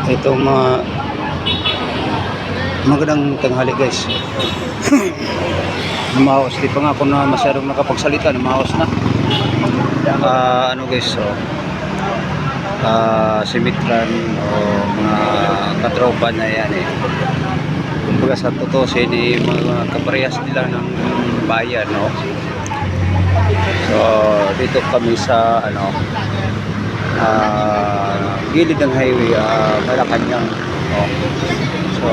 Ito magandang tanghali guys. Lumaos, di pa nga ako na masyadong nakapagsalita, lumaos na. Ano guys, so, si Mitran o mga katropa na yan eh. Kumbaga sa totoo siya mga kaparehas nila ng bayan, no? So dito kami sa ano, gilid ng highway, Malacanang, no? So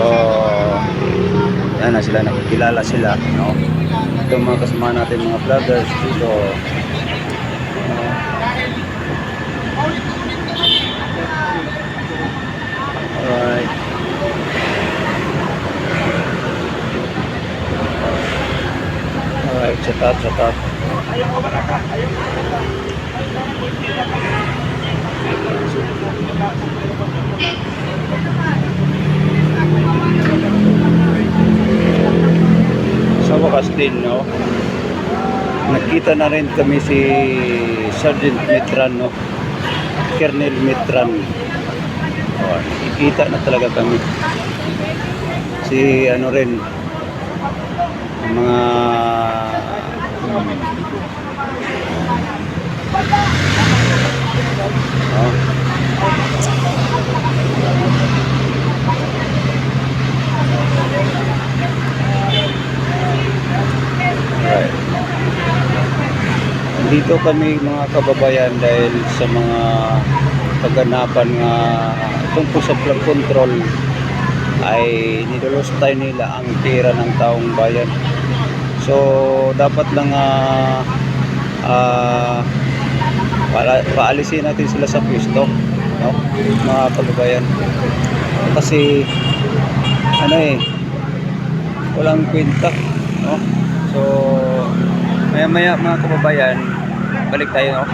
yan na sila, nakikilala sila, no? Ito mga kasama natin, mga vloggers dito. Alright. Alright, chat out. Sa wakas din, no? Nakita na rin kami si Sergeant Mitran, no? Colonel Mitran. Oh, nakikita na talaga kami. Si ano rin, mga right. Dito kami mga kababayan dahil sa mga kaganapan nga tungkol sa flood control ay nilulustay nila ang pera ng taong bayan. So dapat lang paalisin natin sila sa pwesto, no? Mga kababayan, kasi ano walang kwenta, no? So maya mga kababayan, balik tayo, no?